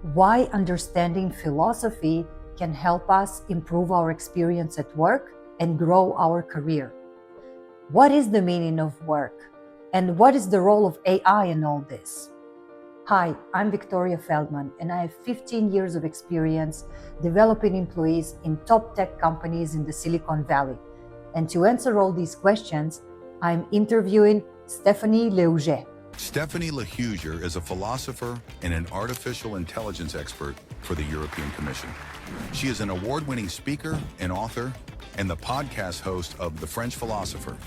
why understanding philosophy can help us improve our experience at work and grow our career. What is the meaning of work? And what is the role of AI in all this? Hi, I'm Victoria Feldman, and I have 15 years of experience developing employees in top tech companies in the Silicon Valley. And to answer all these questions, I'm interviewing Stephanie Lehuser. Stephanie Lehuser is a philosopher and an artificial intelligence expert for the European Commission. She is an award-winning speaker and author and the podcast host of The French Philosopher.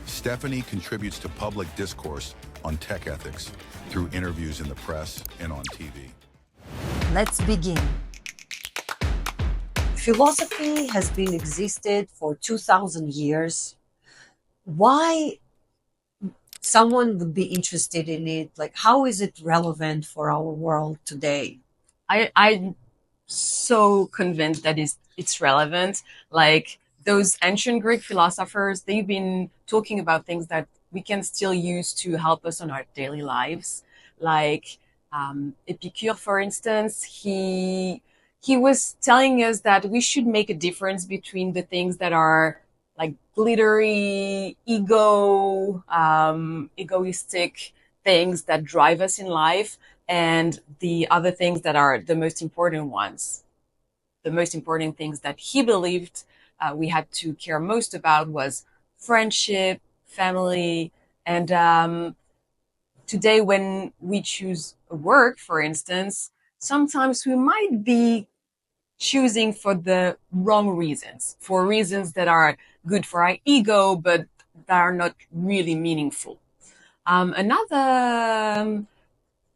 Stephanie contributes to public discourse on tech ethics through interviews in the press and on TV. Let's begin. Philosophy has been existed for 2,000 years. Why someone would be interested in it? Like, how is it relevant for our world today? I'm so convinced that it's relevant. Like, those ancient Greek philosophers, they've been talking about things that we can still use to help us on our daily lives. Like Epicurus, for instance, he was telling us that we should make a difference between the things that are like glittery, egoistic things that drive us in life, and the other things that are the most important ones. The most important things that he believed we had to care most about was friendship, family, and today when we choose a work, for instance, sometimes we might be choosing for the wrong reasons, for reasons that are good for our ego, but that are not really meaningful. Another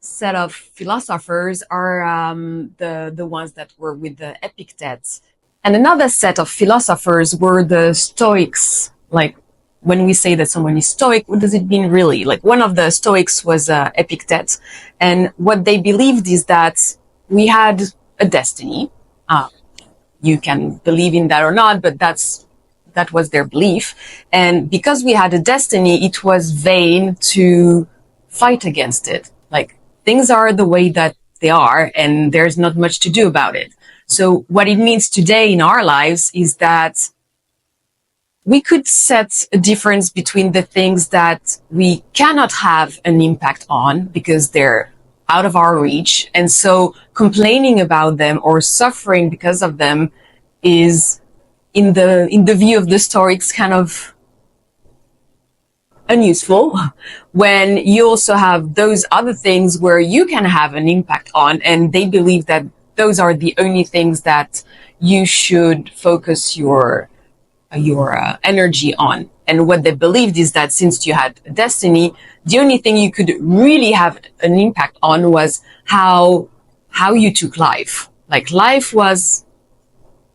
set of philosophers are the ones that were with the Epictetus. And another set of philosophers were the Stoics. Like, when we say that someone is Stoic, what does it mean really? Like, one of the Stoics was Epictetus. And what they believed is that we had a destiny. You can believe in that or not, but that was their belief. And because we had a destiny, it was vain to fight against it. Like, things are the way that they are, and there's not much to do about it. So what it means today in our lives is that we could set a difference between the things that we cannot have an impact on because they're out of our reach. And so complaining about them or suffering because of them is, in the view of the Stoics, kind of unuseful, when you also have those other things where you can have an impact on, and they believe that those are the only things that you should focus your energy on. And what they believed is that since you had a destiny, the only thing you could really have an impact on was how you took life. Like, life was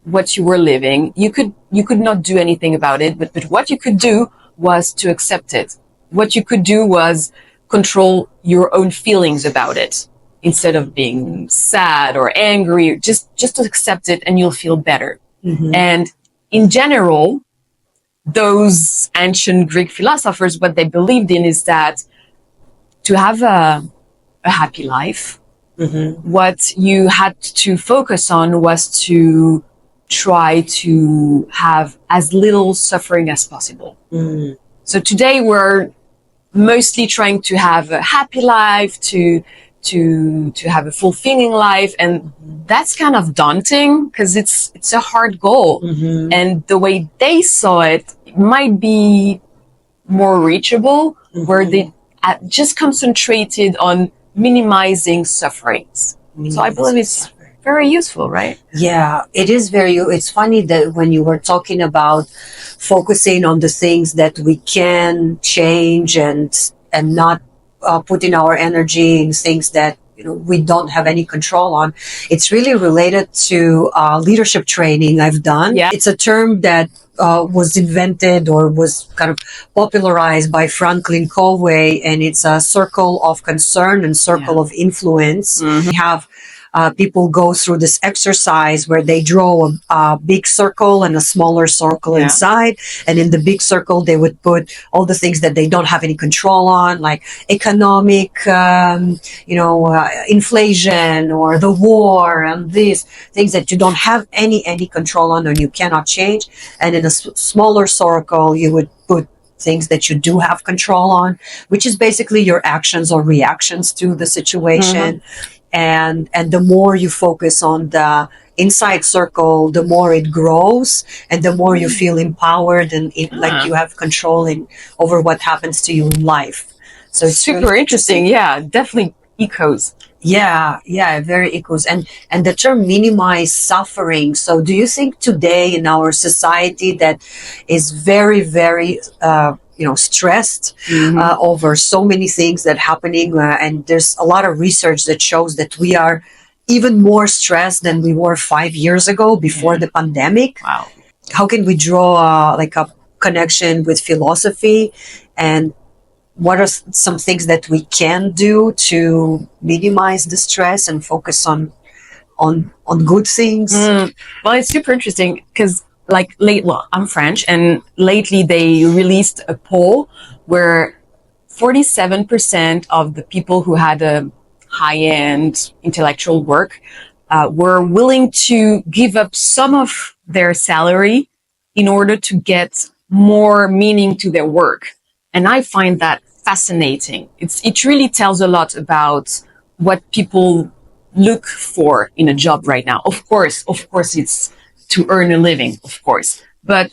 what you were living. You could not do anything about it, but what you could do was to accept it. What you could do was control your own feelings about it. Instead of being sad or angry, just accept it and you'll feel better. Mm-hmm. And in general, those ancient Greek philosophers, what they believed in is that to have a happy life, mm-hmm. what you had to focus on was to try to have as little suffering as possible. Mm. So today we're mostly trying to have a happy life, to have a fulfilling life, and that's kind of daunting because it's a hard goal. Mm-hmm. And the way they saw it might be more reachable, mm-hmm. where they just concentrated on minimizing sufferings. So I believe it's very useful, right? Yeah, it is it's funny that when you were talking about focusing on the things that we can change and not putting our energy in things that we don't have any control on. It's really related to leadership training I've done. Yeah. It's a term that was invented or was kind of popularized by Franklin Covey, and it's a circle of concern and circle of influence. Mm-hmm. We have people go through this exercise where they draw a big circle and a smaller circle inside. And in the big circle, they would put all the things that they don't have any control on, like economic, inflation or the war and these things that you don't have any control on or you cannot change. And in a smaller circle, you would put things that you do have control on, which is basically your actions or reactions to the situation. And the more you focus on the inside circle, the more it grows and the more you feel empowered and like you have control over what happens to you in life. So it's super really interesting. Yeah, definitely echoes. Yeah, very echoes. And the term minimize suffering. So do you think today in our society that is very, very, stressed over so many things that happening, and there's a lot of research that shows that we are even more stressed than we were 5 years ago before the pandemic. Wow. How can we draw a connection with philosophy, and what are some things that we can do to minimize the stress and focus on good things? Well, it's super interesting because I'm French, and lately they released a poll where 47% of the people who had a high-end intellectual work were willing to give up some of their salary in order to get more meaning to their work. And I find that fascinating. It really tells a lot about what people look for in a job right now. Of course, it's to earn a living, of course, but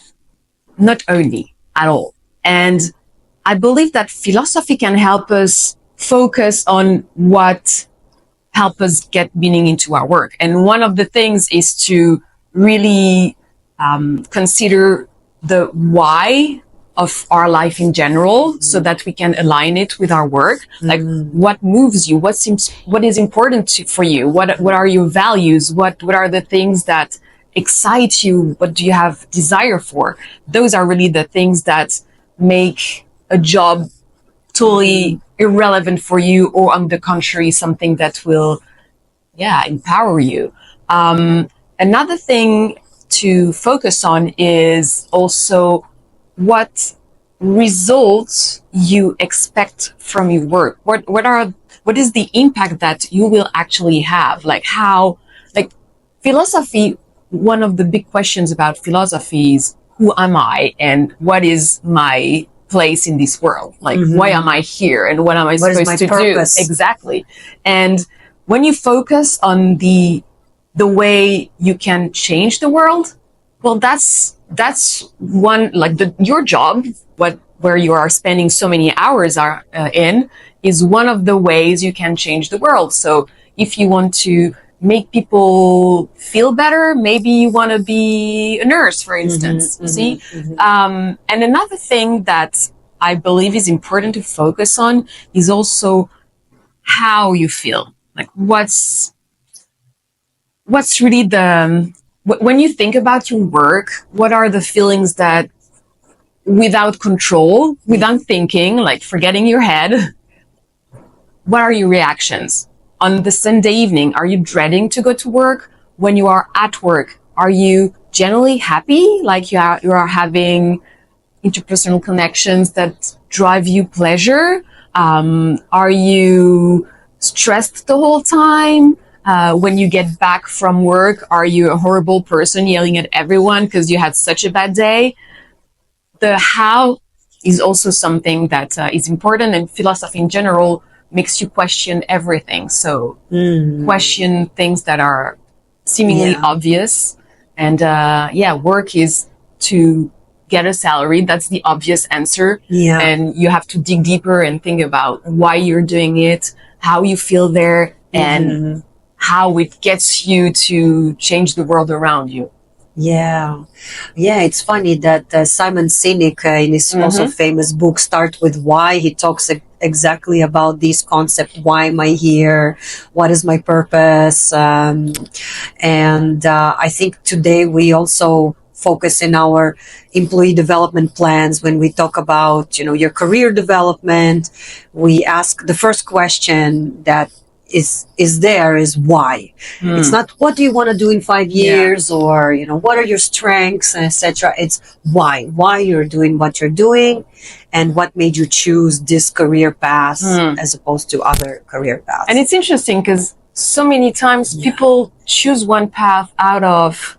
not only at all. And I believe that philosophy can help us focus on what help us get meaning into our work. And one of the things is to really consider the why of our life in general, so that we can align it with our work. Like what moves you, what is important for you, what are your values, what are the things that excite you, what do you have desire for? Those are really the things that make a job totally irrelevant for you, or on the contrary, something that will empower you. Another thing to focus on is also what results you expect from your work. What is the impact that you will actually have? Philosophy, one of the big questions about philosophy is, who am I and what is my place in this world? Why am I here and what am I supposed to purpose? Do? Exactly. And when you focus on the way you can change the world, well, that's one, your job, where you are spending so many hours in, is one of the ways you can change the world. So if you want to make people feel better, maybe you want to be a nurse, for instance, see? And another thing that I believe is important to focus on is also how you feel. What's really when you think about your work, what are the feelings that, without control, without thinking, forgetting your head, what are your reactions? On the Sunday evening, are you dreading to go to work? When you are at work, are you generally happy? You are having interpersonal connections that drive you pleasure? Are you stressed the whole time? When you get back from work, are you a horrible person yelling at everyone because you had such a bad day? The how is also something that is important, and philosophy in general makes you question everything. So question things that are seemingly obvious. And work is to get a salary. That's the obvious answer. Yeah. And you have to dig deeper and think about why you're doing it, how you feel there, and how it gets you to change the world around you. Yeah, it's funny that Simon Sinek, in his also famous book, Start With Why, he talks exactly about this concept. Why am I here? What is my purpose? And I think today we also focus in our employee development plans. When we talk about, your career development, we ask the first question that is there is why. It's not what do you want to do in 5 years, or what are your strengths, and etc. It's why you're doing what you're doing, and what made you choose this career path as opposed to other career paths. And it's interesting because so many times people choose one path out of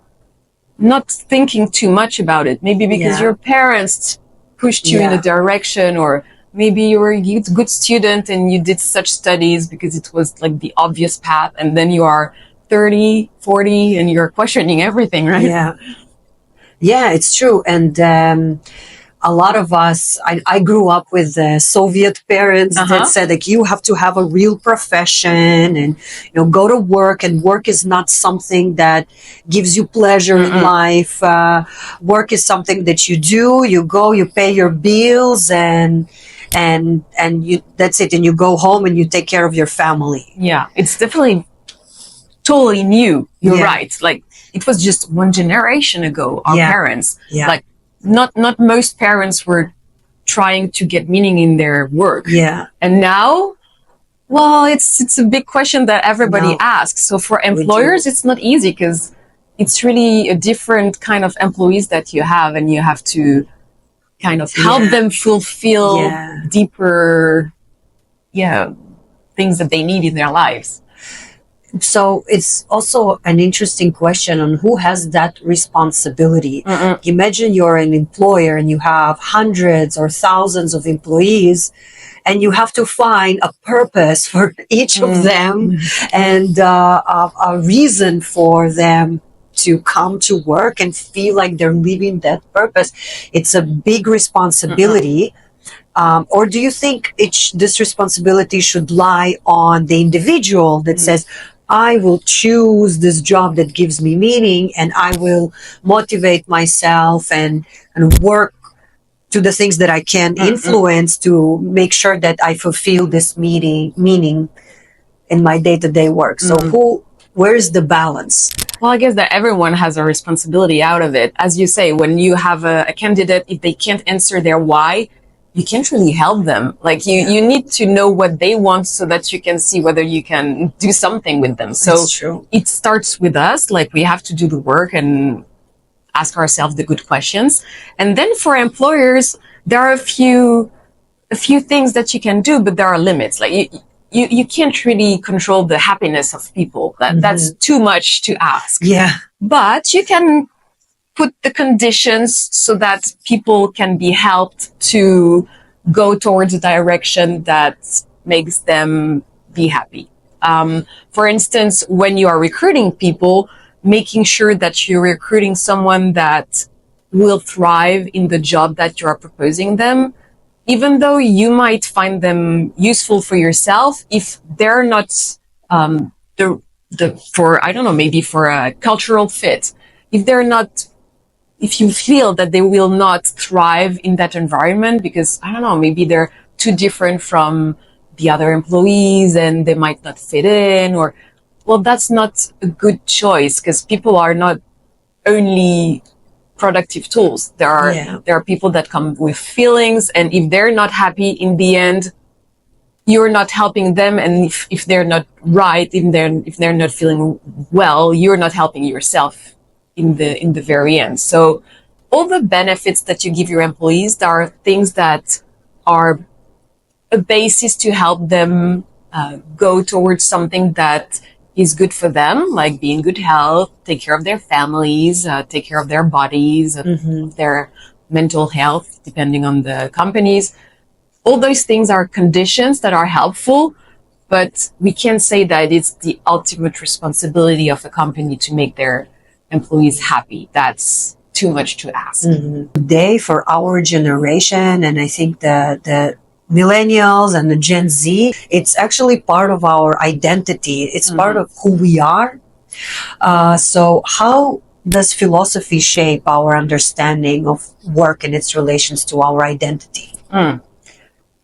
not thinking too much about it. Maybe because your parents pushed you in a direction, or maybe you were a good student and you did such studies because it was like the obvious path, and then you are 30, 40 and you're questioning everything, right? Yeah, it's true. And a lot of us, I grew up with Soviet parents that said, like, you have to have a real profession and, go to work, and work is not something that gives you pleasure in life. Work is something that you do, you go, you pay your bills, and you, that's it. And you go home and you take care of your family. Yeah, it's definitely totally new. You're right. Like, it was just one generation ago, our parents, like, not most parents were trying to get meaning in their work. And now, well, it's a big question that everybody asks. So for employers, it's not easy because it's really a different kind of employees that you have, and you have to kind of help them fulfill deeper, things that they need in their lives. So it's also an interesting question on who has that responsibility. Imagine you're an employer and you have hundreds or thousands of employees, and you have to find a purpose for each of them, and a reason for them to come to work and feel like they're living that purpose. It's a big responsibility. Or do you think this responsibility should lie on the individual that says, I will choose this job that gives me meaning, and I will motivate myself and work to the things that I can influence to make sure that I fulfill this meaning in my day-to-day work? So where is the balance? Well, I guess that everyone has a responsibility out of it. As you say, when you have a candidate, if they can't answer their why, you can't really help them. Like, you need to know what they want so that you can see whether you can do something with them. So it starts with us. Like, we have to do the work and ask ourselves the good questions. And then for employers, there are a few things that you can do, but there are limits. Like, you can't really control the happiness of people. That's too much to ask. But you can put the conditions so that people can be helped to go towards a direction that makes them be happy. For instance, when you are recruiting people, making sure that you're recruiting someone that will thrive in the job that you are proposing them, even though you might find them useful for yourself, if they're not for, I don't know, maybe for a cultural fit, if you feel that they will not thrive in that environment because, I don't know, maybe they're too different from the other employees and they might not fit in, or, well, that's not a good choice, because people are not only productive tools. There are people that come with feelings, and if they're not happy in the end, you're not helping them. And if they're not right, if they're not feeling well, you're not helping yourself in the very end. So all the benefits that you give your employees, there are things that are a basis to help them go towards something that is good for them, like be in good health, take care of their families, take care of their bodies, their mental health, depending on the companies. All those things are conditions that are helpful, but we can't say that it's the ultimate responsibility of a company to make their employees happy. That's too much to ask. Today, for our generation, and I think the millennials and the Gen Z, it's actually part of our identity. It's part of who we are. So how does philosophy shape our understanding of work and its relations to our identity?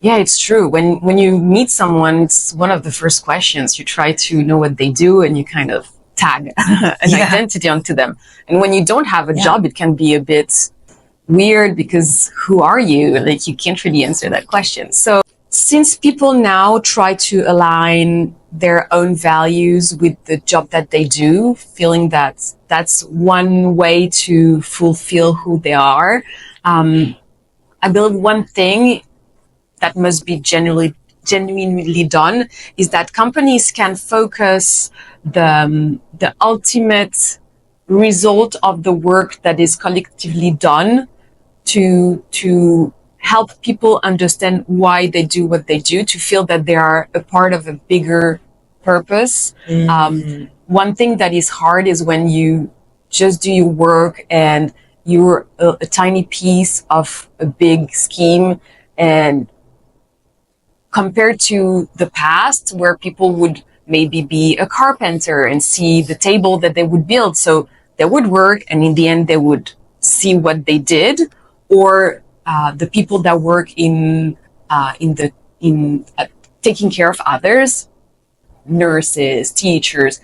Yeah, it's true. When you meet someone, it's one of the first questions. You try to know what they do, and you kind of tag an identity onto them. And when you don't have a job, it can be a bit weird, because who are you? Like, you can't really answer that question. So since people now try to align their own values with the job that they do, feeling that that's one way to fulfill who they are. I believe one thing that must be genuinely done is that companies can focus the ultimate result of the work that is collectively done to help people understand why they do what they do, to feel that they are a part of a bigger purpose. One thing that is hard is when you just do your work and you're a tiny piece of a big scheme, and compared to the past where people would maybe be a carpenter and see the table that they would build. So they would work and in the end they would see what they did, or the people that work in taking care of others, nurses, teachers,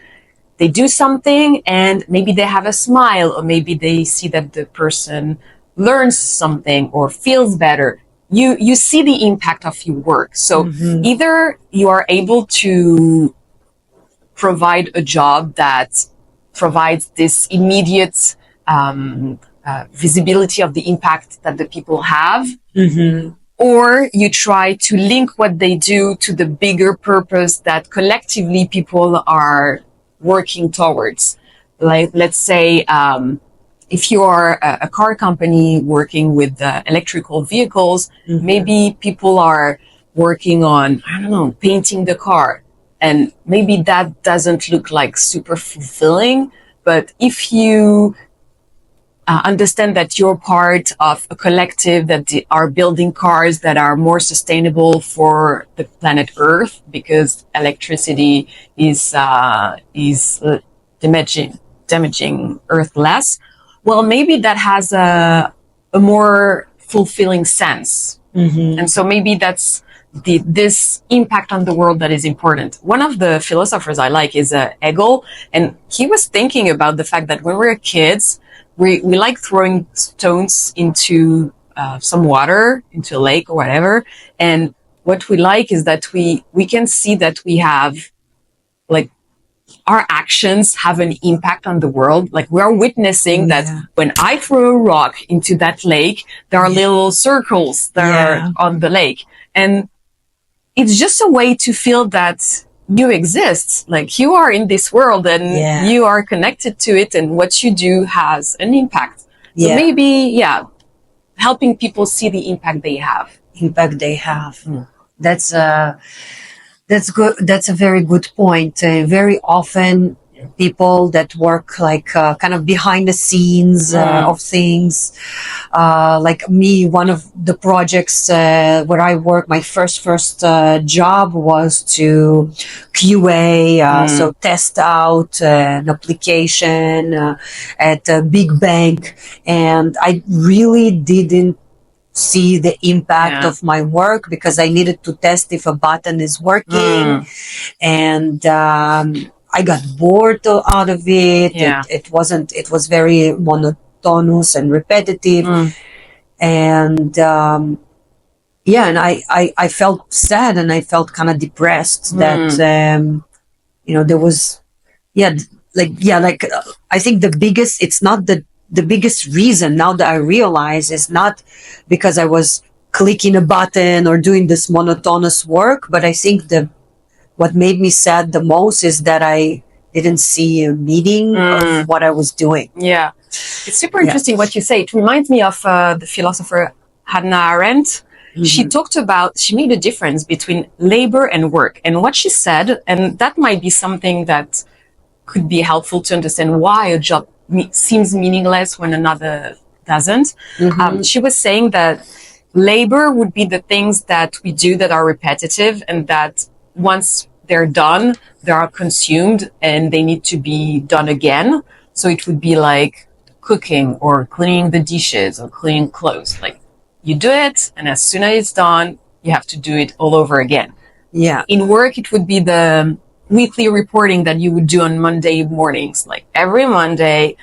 they do something and maybe they have a smile, or maybe they see that the person learns something or feels better. You see the impact of your work. So either you are able to provide a job that provides this immediate visibility of the impact that the people have, or you try to link what they do to the bigger purpose that collectively people are working towards. Like, let's say, if you are a car company working with electrical vehicles, maybe people are working on, I don't know, painting the car. And maybe that doesn't look like super fulfilling. But if you understand that you're part of a collective that are building cars that are more sustainable for the planet Earth, because electricity is damaging Earth less, well, maybe that has a more fulfilling sense. And so maybe that's this impact on the world that is important. One of the philosophers I like is Hegel, and he was thinking about the fact that when we're kids, we like throwing stones into some water, into a lake or whatever. And what we like is that we can see that we have, like, our actions have an impact on the world. Like, we are witnessing that when I throw a rock into that lake, there are little circles that are on the lake. And it's just a way to feel that you exist. Like, you are in this world and you are connected to it, and what you do has an impact. So maybe, helping people see the impact they have. That's good. That's a very good point. Very often people that work like kind of behind the scenes of things. Like me, one of the projects where I work, my first job was to QA, so test out an application at a big bank, and I really didn't see the impact of my work because I needed to test if a button is working, and I got bored out of it. It was very monotonous and repetitive. And, and I felt sad, and I felt kind of depressed that, there was, I think it's not the biggest reason now that I realize is not because I was clicking a button or doing this monotonous work, but I think what made me sad the most is that I didn't see a meaning of what I was doing. Yeah. It's super interesting what you say. It reminds me of the philosopher Hannah Arendt. She made a difference between labor and work. And what she said, and that might be something that could be helpful to understand why a job seems meaningless when another doesn't. She was saying that labor would be the things that we do that are repetitive, and that once they're done, they are consumed and they need to be done again. So it would be like cooking or cleaning the dishes or cleaning clothes. Like, you do it, and as soon as it's done, you have to do it all over again. Yeah. In work, it would be the weekly reporting that you would do on Monday mornings. Like, every Monday,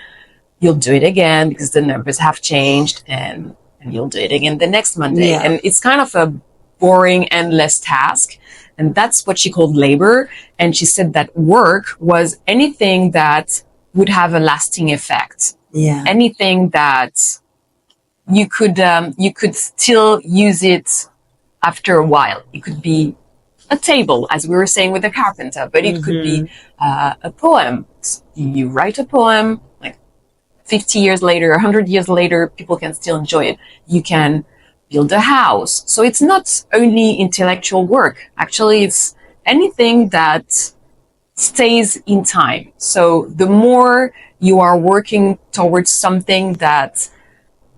you'll do it again because the numbers have changed, and you'll do it again the next Monday. And it's kind of a boring, endless task. And that's what she called labor. And she said that work was anything that would have a lasting effect. Yeah. Anything that you could still use it after a while. It could be a table, as we were saying with the carpenter, but it could be a poem. You write a poem, like 50 years later, 100 years later, people can still enjoy it. You can build a house. So it's not only intellectual work. Actually, it's anything that stays in time. So the more you are working towards something that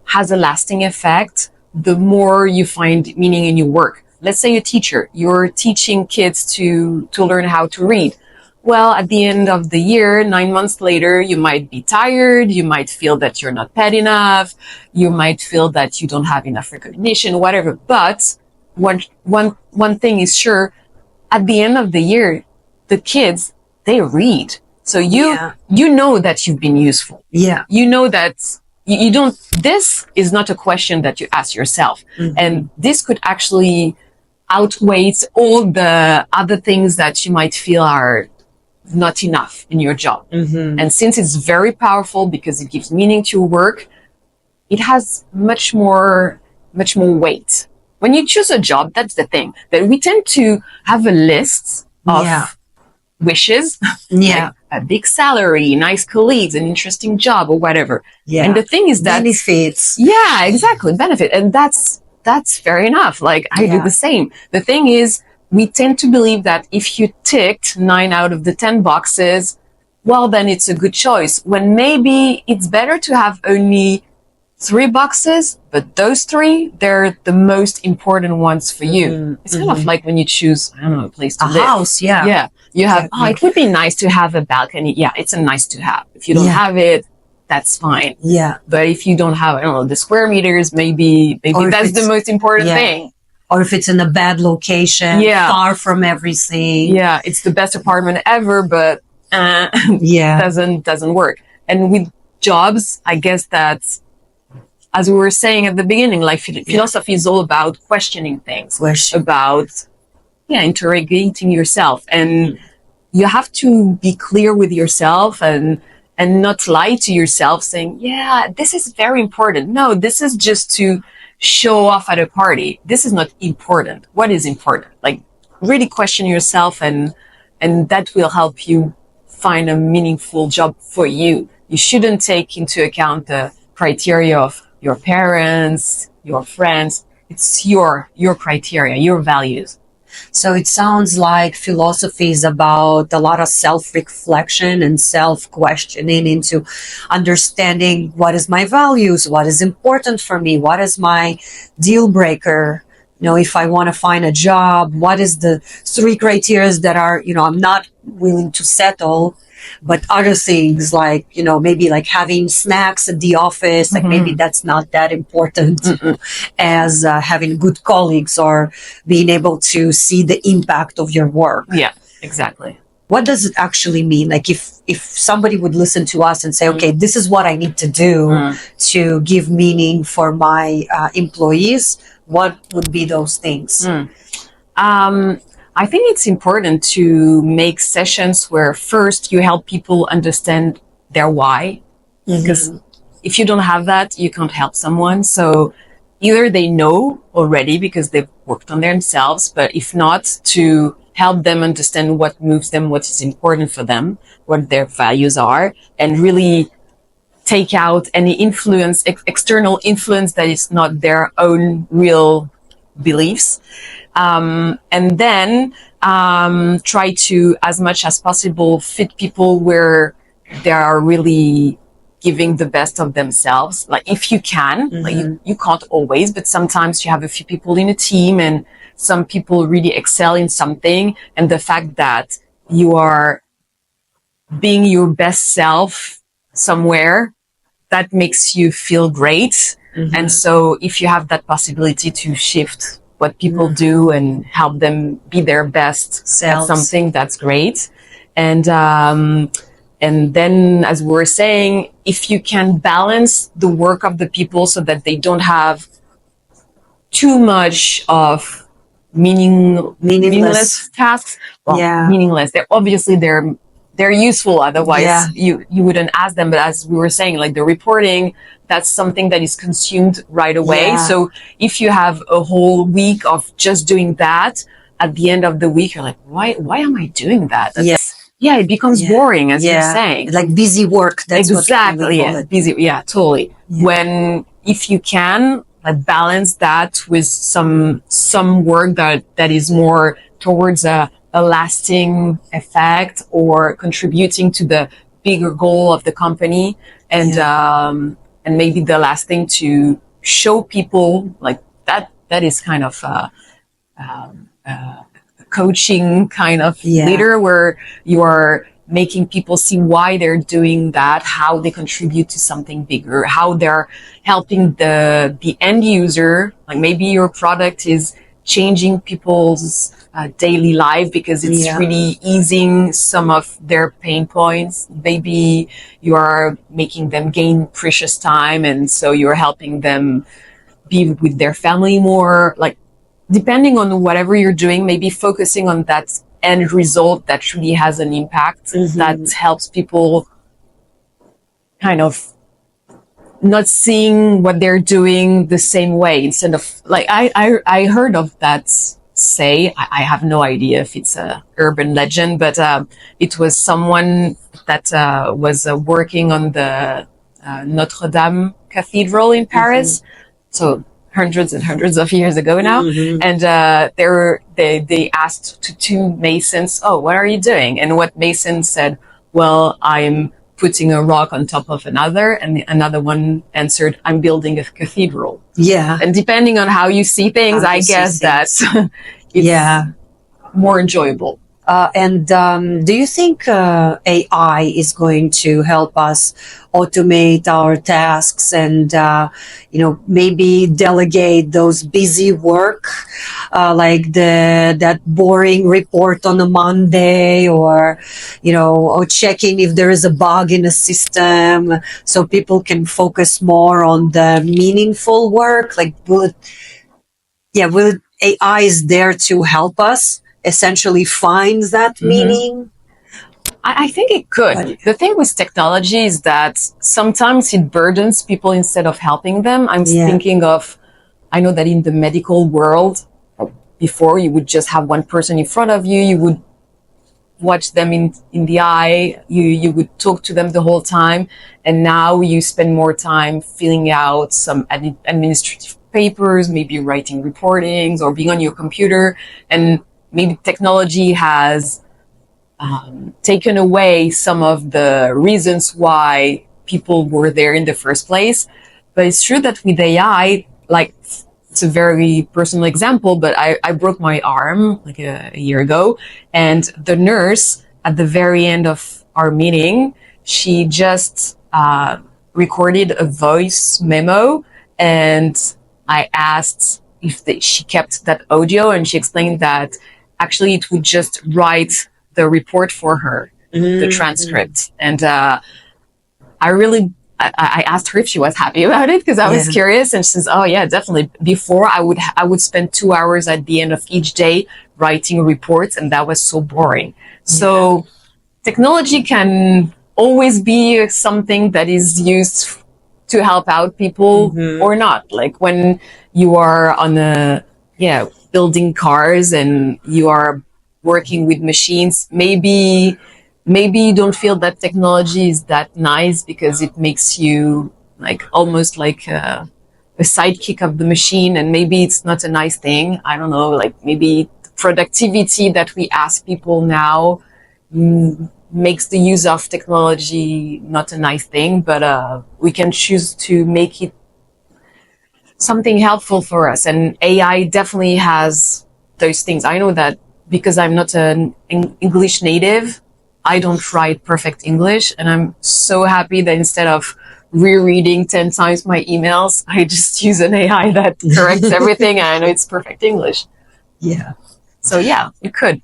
has a lasting effect, the more you find meaning in your work. Let's say a teacher, you're teaching kids to learn how to read. Well, at the end of the year, 9 months later, you might be tired. You might feel that you're not paid enough. You might feel that you don't have enough recognition, whatever. But one thing is sure, at the end of the year, the kids, they read. So you know that you've been useful. Yeah. You know that you don't, this is not a question that you ask yourself. And this could actually outweigh all the other things that you might feel are not enough in your job. And since it's very powerful because it gives meaning to your work, it has much more weight. When you choose a job, that's the thing, that we tend to have a list of wishes, like a big salary, nice colleagues, an interesting job or whatever. And the thing is that benefits. Yeah, exactly. Benefit. And that's fair enough. Like I do the same. The thing is, we tend to believe that if you ticked 9 out of the 10 boxes, well, then it's a good choice. When maybe it's better to have only 3 boxes, but those 3, they're the most important ones for you. It's kind of like when you choose, I don't know, a place to live. A house, Yeah. You have, it would be nice to have a balcony. Yeah, it's a nice to have. If you don't have it, that's fine. Yeah. But if you don't have, I don't know, the square meters, maybe that's the most important thing. Or if it's in a bad location, far from everything. Yeah, it's the best apartment ever, but doesn't work. And with jobs, I guess that, as we were saying at the beginning, like philosophy is all about questioning things, about interrogating yourself, and you have to be clear with yourself and not lie to yourself saying, this is very important. No, this is just to show off at a party. This is not important. What is important? Like really question yourself, and that will help you find a meaningful job for you. You shouldn't take into account the criteria of your parents, your friends. It's your criteria, your values. So it sounds like philosophy is about a lot of self-reflection and self-questioning into understanding what is my values, what is important for me, what is my deal breaker. You know, if I want to find a job, what is the 3 criteria that are, I'm not willing to settle, but other things like, maybe like having snacks at the office, like maybe that's not that important as having good colleagues or being able to see the impact of your work. Yeah, exactly. What does it actually mean? Like if somebody would listen to us and say, okay, this is what I need to do to give meaning for my employees, what would be those things? I think it's important to make sessions where first you help people understand their why. Because if you don't have that, you can't help someone. So either they know already because they've worked on themselves, but if not, to help them understand what moves them, what is important for them, what their values are, and really take out any influence, external influence that is not their own real beliefs. And then try to, as much as possible, fit people where they are really giving the best of themselves. Like if you can, like you can't always, but sometimes you have a few people in a team and some people really excel in something. And the fact that you are being your best self somewhere, that makes you feel great. And so if you have that possibility to shift what people do and help them be their best at something, that's great. And then, as we were saying, if you can balance the work of the people so that they don't have too much of meaningless tasks. Well, Yeah. meaningless. They're useful. Otherwise, Yeah. you wouldn't ask them. But as we were saying, like the reporting, that's something that is consumed right away. Yeah. So if you have a whole week of just doing that, at the end of the week, you're like, why am I doing that? Yeah, it becomes boring, as you're saying. Like busy work. That's exactly. what we call it. Busy. Yeah, totally. Yeah. When if you can like balance that with some work that is more towards a lasting effect or contributing to the bigger goal of the company, and maybe the last thing to show people like that is kind of coaching kind of leader where you are making people see why they're doing that, how they contribute to something bigger, how they're helping the end user. Like maybe your product is changing people's daily life because it's really easing some of their pain points. Maybe you are making them gain precious time, and so you're helping them be with their family more. Like, depending on whatever you're doing, maybe focusing on that end result that really has an impact that helps people kind of not seeing what they're doing the same way. Instead of like, I heard of that say, I have no idea if it's a urban legend, but it was someone that was working on the Notre Dame Cathedral in Paris. So hundreds and hundreds of years ago now. And they asked to two masons, oh, what are you doing? And what mason said, well, I'm putting a rock on top of another. And another one answered, I'm building a cathedral. Yeah. And depending on how you see things, I guess that's it's more enjoyable. Do you think AI is going to help us automate our tasks and, maybe delegate those busy work, like that boring report on a Monday, or checking if there is a bug in a system, so people can focus more on the meaningful work? Like, will AI is there to help us essentially find that meaning? I think it could. The thing with technology is that sometimes it burdens people instead of helping them. I'm thinking of, I know that in the medical world, before you would just have one person in front of you, you would watch them in the eye, you would talk to them the whole time. And now you spend more time filling out some administrative papers, maybe writing reportings or being on your computer. And maybe technology has taken away some of the reasons why people were there in the first place. But it's true that with AI, like, it's a very personal example, but I broke my arm like a year ago, and the nurse at the very end of our meeting, she just recorded a voice memo, and I asked if she kept that audio, and she explained that actually it would just write the report for her, the transcript. And I asked her if she was happy about it, because I was curious, and she says, oh yeah, definitely. Before I would spend 2 hours at the end of each day writing reports, and that was so boring. So technology can always be something that is used to help out people or not. Like when you are on building cars and you are working with machines, maybe you don't feel that technology is that nice because it makes you like almost like a sidekick of the machine, and maybe it's not a nice thing. I don't know, like maybe productivity that we ask people now makes the use of technology not a nice thing, but we can choose to make it something helpful for us. And AI definitely has those things. I know that because I'm not an English native, I don't write perfect English, and I'm so happy that instead of rereading 10 times my emails, I just use an AI that corrects everything, and I know it's perfect English. Yeah. So yeah, it could.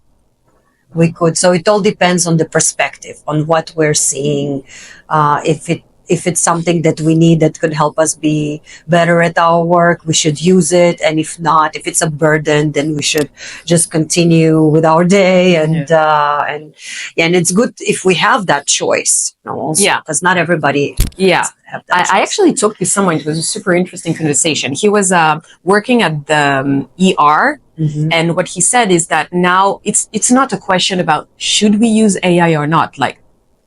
We could. So it all depends on the perspective, on what we're seeing. If if it's something that we need that could help us be better at our work, we should use it. And if not, if it's a burden, then we should just continue with our day. And it's good if we have that choice, also, because not everybody have that choice. I actually talked with someone. It was a super interesting conversation. He was working at the ER. Mm-hmm. And what he said is that now it's not a question about should we use AI or not. Like,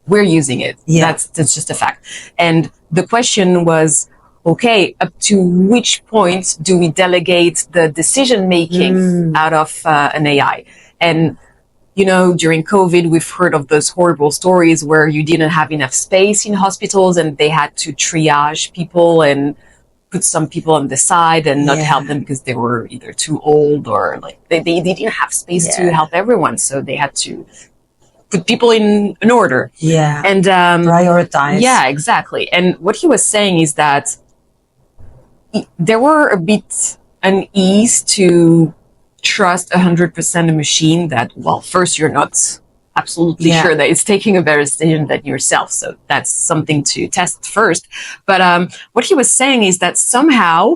we're using it. Yeah. That's just a fact. And the question was, okay, up to which point do we delegate the decision making out of an AI? And during COVID, we've heard of those horrible stories where you didn't have enough space in hospitals and they had to triage people and put some people on the side and not help them because they were either too old or like they didn't have space to help everyone. So they had to put people in an order. Yeah. And prioritize. Yeah, exactly. And what he was saying is that there were a bit unease to trust 100% a machine that, well, first you're not absolutely sure that it's taking a better decision than yourself. So that's something to test first. But what he was saying is that somehow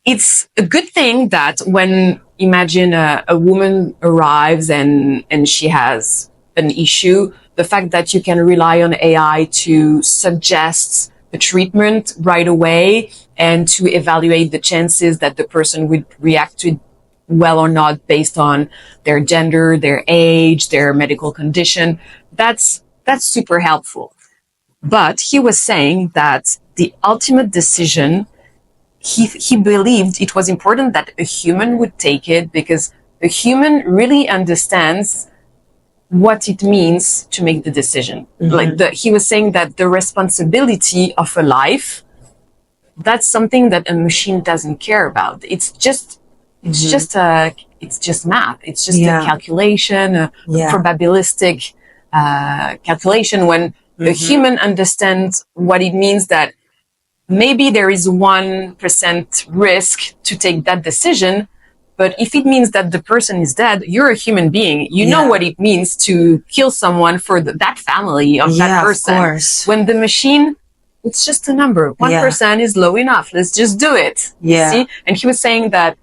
it's a good thing that when, imagine a woman arrives and she has an issue, the fact that you can rely on AI to suggest a treatment right away and to evaluate the chances that the person would react to it well or not based on their gender, their age, their medical condition. That's super helpful. But he was saying that the ultimate decision, he believed it was important that a human would take it because a human really understands what it means to make the decision. Mm-hmm. He was saying that the responsibility of a life, that's something that a machine doesn't care about. It's just math. It's just a calculation, a probabilistic calculation. When a human understands what it means that maybe there is 1% risk to take that decision, but if it means that the person is dead, you're a human being. You know what it means to kill someone for that family of that person. Of course. When the machine, it's just a number. 1% is low enough. Let's just do it. Yeah. See? And he was saying that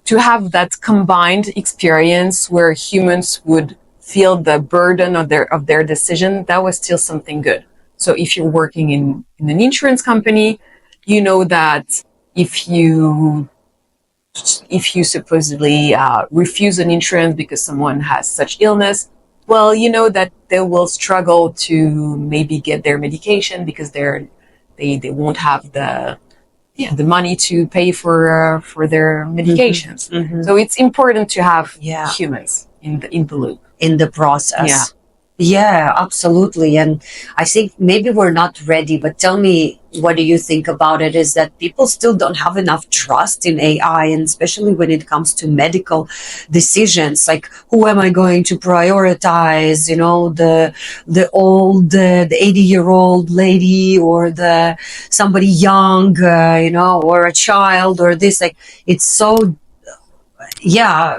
to have that combined experience where humans would feel the burden of their decision, that was still something good. So if you're working in an insurance company, you know that if you supposedly refuse an insurance because someone has such illness, well, you know that they will struggle to maybe get their medication because they won't have the money to pay for their medications. Mm-hmm. So it's important to have humans in the loop. In the process. Yeah, absolutely. And I think maybe we're not ready, but tell me, what do you think about it? Is that people still don't have enough trust in AI, and especially when it comes to medical decisions, like who am I going to prioritize, the 80-year-old lady or somebody young, or a child or this, like it's so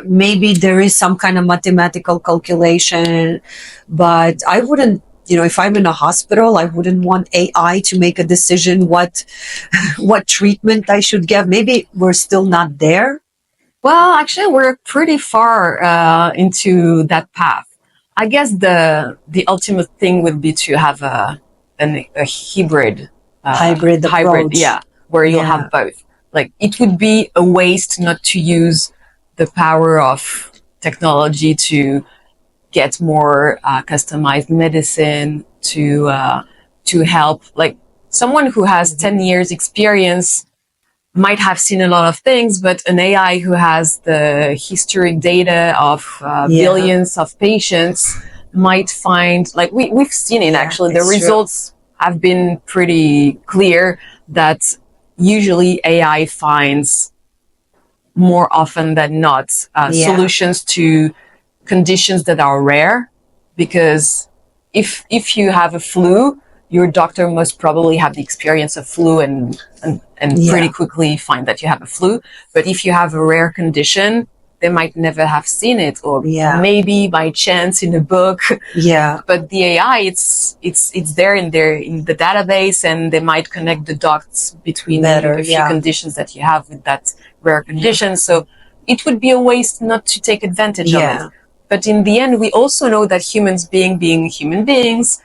maybe there is some kind of mathematical calculation, but I wouldn't, if I'm in a hospital, I wouldn't want AI to make a decision what treatment I should get. Maybe we're still not there. Well, actually, we're pretty far into that path. I guess the ultimate thing would be to have a hybrid approach. Where you'll have both. Like, it would be a waste not to use the power of technology to get more customized medicine, to help. Like, someone who has 10 years experience might have seen a lot of things, but an AI who has the historic data of billions of patients might find, like we've seen it actually, the results have been pretty clear that usually AI finds more often than not solutions to conditions that are rare, because if you have a flu, your doctor must probably have the experience of flu and pretty quickly find that you have a flu. But if you have a rare condition, they might never have seen it, or maybe by chance in a book. Yeah. But the AI, it's there in the database, and they might connect the dots between a few conditions that you have with that rare condition. So it would be a waste not to take advantage of it. But in the end, we also know that humans being human beings,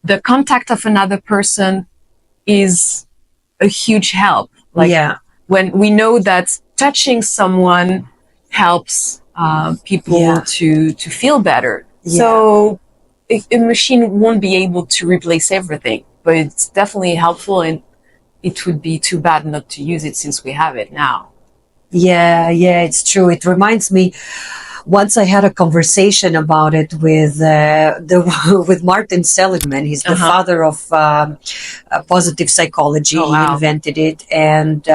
the contact of another person is a huge help. Like when we know that touching someone helps people to feel better. So a machine won't be able to replace everything, but it's definitely helpful, and it would be too bad not to use it since we have it now. Yeah, it's true. It reminds me, once I had a conversation about it with with Martin Seligman. He's the father of positive psychology. He invented it, and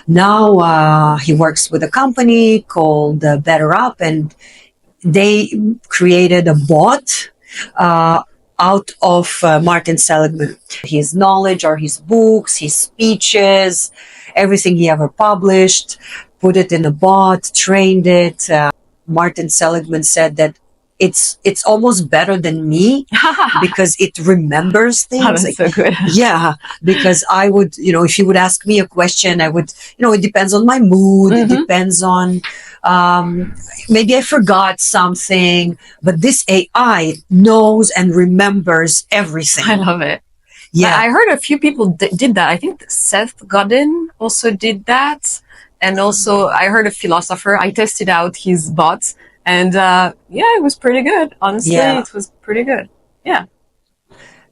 now he works with a company called Better Up, and they created a bot out of Martin Seligman. His knowledge, or his books, his speeches, everything he ever published, put it in a bot, trained it. Martin Seligman said that it's almost better than me because it remembers things. Oh, that's so good. Yeah, because I would, if you would ask me a question, I would, it depends on my mood. It depends on, maybe I forgot something, but this AI knows and remembers everything. I love it. Yeah. I heard a few people did that. I think Seth Godin also did that. And also, I heard a philosopher. I tested out his bot, and it was pretty good. Honestly, it was pretty good. Yeah.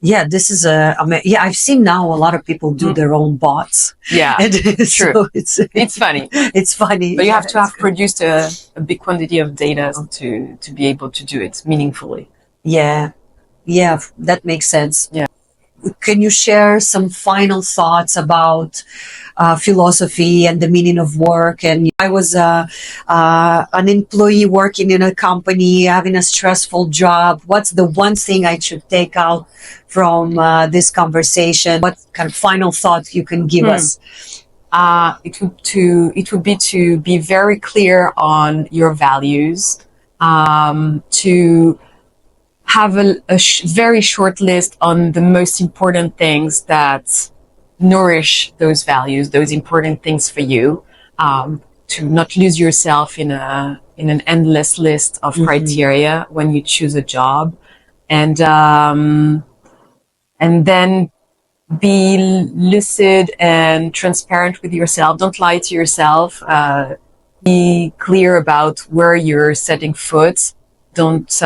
Yeah, this is I've seen now a lot of people do their own bots. Yeah, true. So it's funny. It's funny. But you have to have produced a big quantity of data to be able to do it meaningfully. Yeah, that makes sense. Yeah. Can you share some final thoughts about philosophy and the meaning of work? And I was an employee working in a company, having a stressful job. What's the one thing I should take out from this conversation? What kind of final thought you can give us? It would be to be very clear on your values, to have a very short list on the most important things that nourish those values, those important things for you, to not lose yourself in an endless list of criteria when you choose a job, and then be lucid and transparent with yourself. Don't lie to yourself. Be clear about where you're setting foot. Don't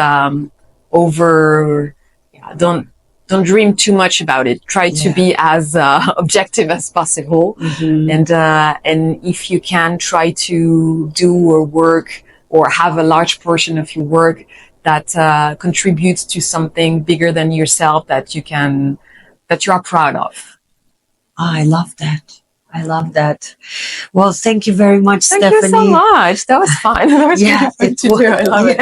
don't dream too much about it. Try to be as objective as possible, and if you can, try to do or work or have a large portion of your work that contributes to something bigger than yourself that you are proud of. I love that. Well, thank you very much, Stephanie. Thank you so much. That was fun. That was really fun to do. I love it.